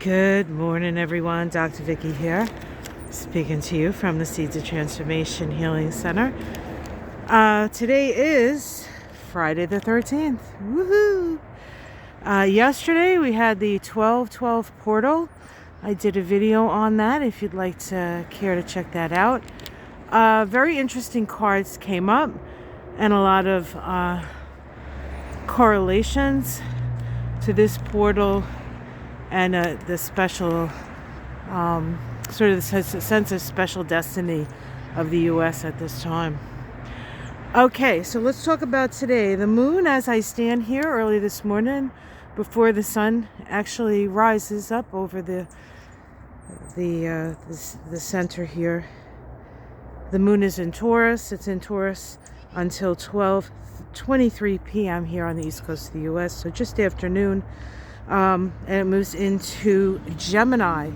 Good morning, everyone. Dr. Vicki here, speaking to you from the Seeds of Transformation Healing Center. Today is Friday the 13th. Woohoo! Yesterday we had the 12/12 portal. I did a video on that if you'd like to care to check that out. Very interesting cards came up and a lot of correlations to this portal and the special sort of the sense of special destiny of the U.S. at this time. Okay, so let's talk about today. The moon, as I stand here early this morning, before the sun actually rises up over the center here. The moon is in Taurus. It's in Taurus until 12:23 p.m. here on the east coast of the U.S., so just afternoon. And it moves into Gemini.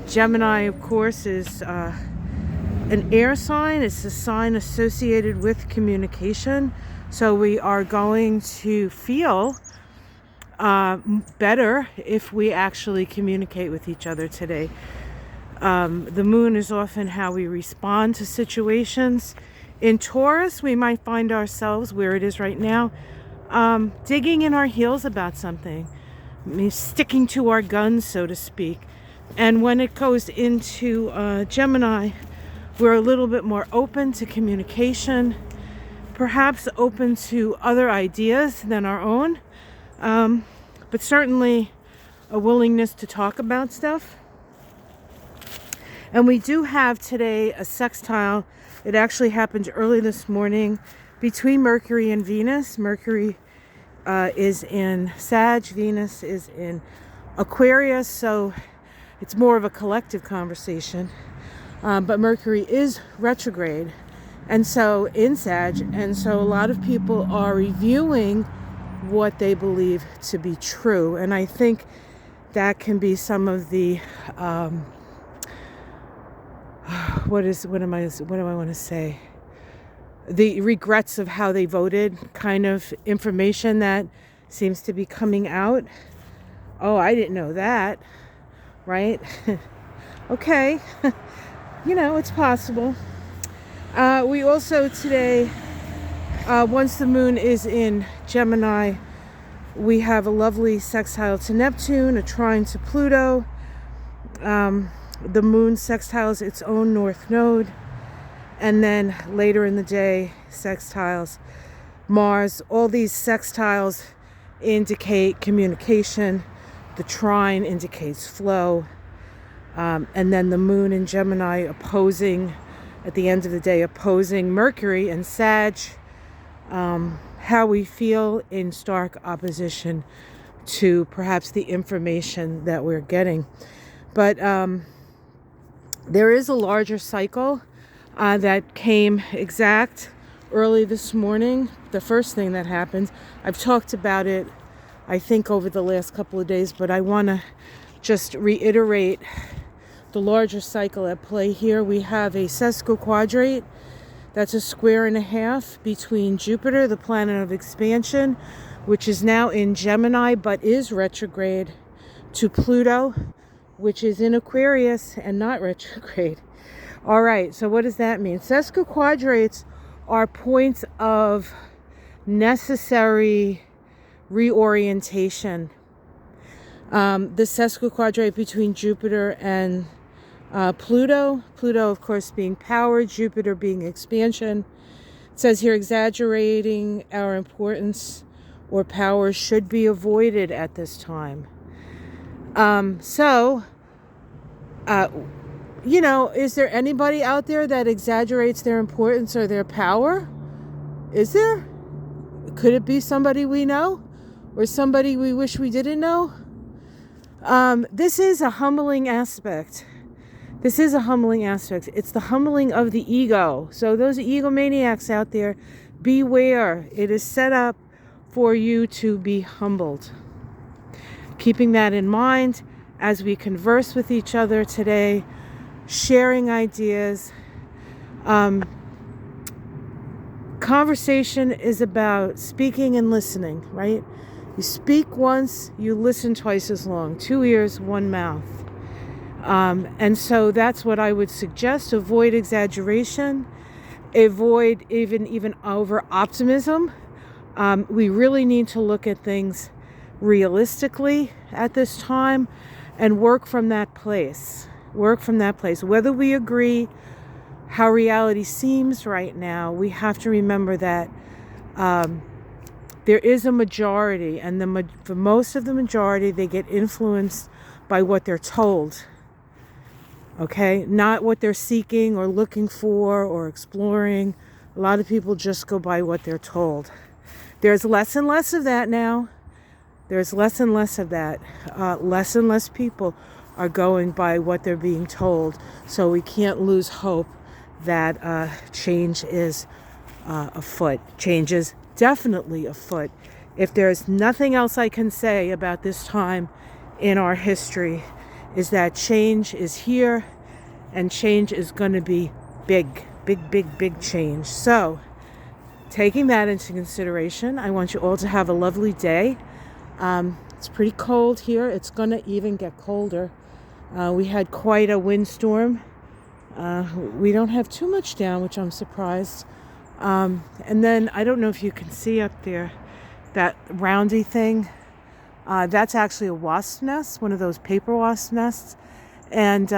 Gemini, of course, is an air sign. It's a sign associated with communication. So we are going to feel better if we actually communicate with each other today. The moon is often how we respond to situations. In Taurus, we might find ourselves, where it is right now, digging in our heels about something. Sticking to our guns, so to speak. And when it goes into Gemini, we're a little bit more open to communication, perhaps open to other ideas than our own, but certainly a willingness to talk about stuff. And we do have today a sextile. It actually happened early this morning between Mercury and Venus. Mercury is in Sag, Venus is in Aquarius, so it's more of a collective conversation. But Mercury is retrograde, and so in Sag, and so a lot of people are reviewing what they believe to be true, and I think that can be some of the what do I want to say? The regrets of how they voted, kind of information that seems to be coming out. Oh, I didn't know that, right? Okay, it's possible. We also today, once the moon is in Gemini, we have a lovely sextile to Neptune, a trine to Pluto. The moon sextiles its own north node. And then later in the day, sextiles Mars. All these sextiles indicate communication. The trine indicates flow. And then the moon in Gemini opposing, at the end of the day, opposing Mercury and Sag. How we feel in stark opposition to perhaps the information that we're getting. But there is a larger cycle that came exact early this morning. The first thing that happened, I've talked about it, I think, over the last couple of days, but I want to just reiterate the larger cycle at play here. We have a sesquiquadrate, that's a square and a half between Jupiter, the planet of expansion, which is now in Gemini but is retrograde, to Pluto, which is in Aquarius and not retrograde. All right, so what does that mean? Sesquiquadrates are points of necessary reorientation. The sesquiquadrate between Jupiter and Pluto, of course, being power, Jupiter being expansion. It says here, exaggerating our importance or power should be avoided at this time. Is there anybody out there that exaggerates their importance or their power? Is there? Could it be somebody we know or somebody we wish we didn't know? This is a humbling aspect. It's the humbling of the ego. So those egomaniacs out there, beware. It is set up for you to be humbled. Keeping that in mind as we converse with each other today, sharing ideas. Conversation is about speaking and listening, right? You speak once, you listen twice as long. 2 ears, 1 mouth. And so that's what I would suggest. Avoid exaggeration. Avoid even over optimism. We really need to look at things realistically at this time and work from that place. Work from that place. Whether we agree how reality seems right now, we have to remember that there is a majority, and for most of the majority, they get influenced by what they're told. Okay? Not what they're seeking or looking for or exploring. A lot of people just go by what they're told. There's less and less of that now. There's less and less of that. Less and less people are going by what they're being told. So we can't lose hope that change is afoot. Change is definitely afoot. If there's nothing else I can say about this time in our history, is that change is here, and change is going to be big, big, big, big change. So, taking that into consideration, I want you all to have a lovely day. It's pretty cold here. It's going to even get colder. We had quite a windstorm. We don't have too much down, which I'm surprised. And then, I don't know if you can see up there, that roundy thing. That's actually a wasp nest, one of those paper wasp nests. And,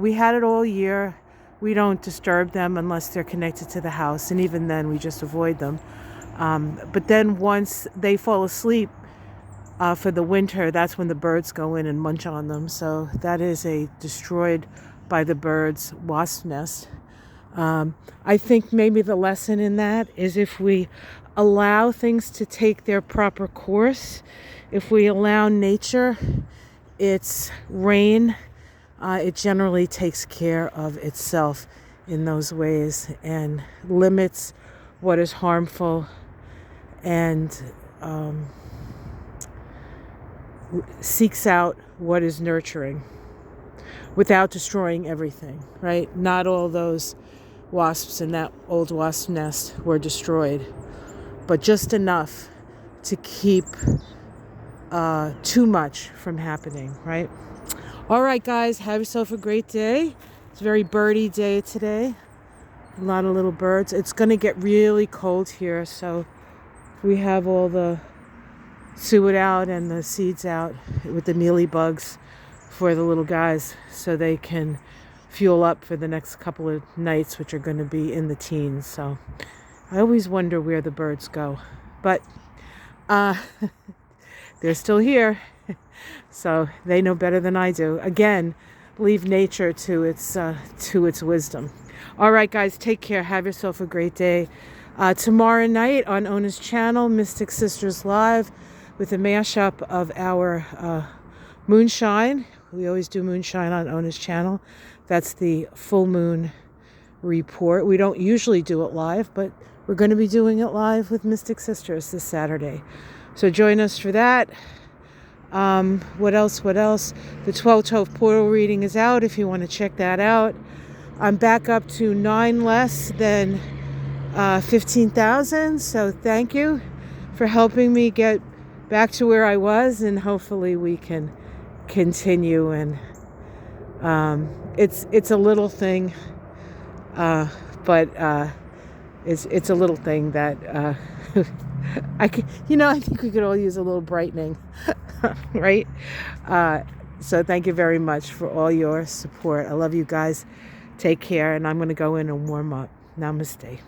we had it all year. We don't disturb them unless they're connected to the house. And even then, we just avoid them. But then once they fall asleep for the winter, that's when the birds go in and munch on them. So that is a destroyed by the birds wasp nest. I think maybe the lesson in that is if we allow things to take their proper course, if we allow nature its reign, it generally takes care of itself in those ways and limits what is harmful and seeks out what is nurturing without destroying everything, right? Not all those wasps in that old wasp nest were destroyed, but just enough to keep too much from happening, right? All right, guys, have yourself a great day. It's a very birdy day today. A lot of little birds. It's going to get really cold here, so we have all the suet out and the seeds out with the mealy bugs for the little guys so they can fuel up for the next couple of nights, which are going to be in the teens. So I always wonder where the birds go, but they're still here. So they know better than I do. Again, leave nature to its wisdom. All right, guys, take care. Have yourself a great day. Tomorrow night on Ona's channel, Mystic Sisters Live, with a mashup of our moonshine. We always do moonshine on Ona's channel. That's the full moon report. We don't usually do it live, but we're going to be doing it live with Mystic Sisters this Saturday. So join us for that. What else? The 1212 portal reading is out if you want to check that out. I'm back up to 9 less than 15,000. So thank you for helping me get back to where I was, and hopefully we can continue. And it's a little thing, but it's a little thing that I think we could all use a little brightening. Right? So thank you very much for all your support. I love you guys. Take care, and I'm going to go in and warm up. Namaste.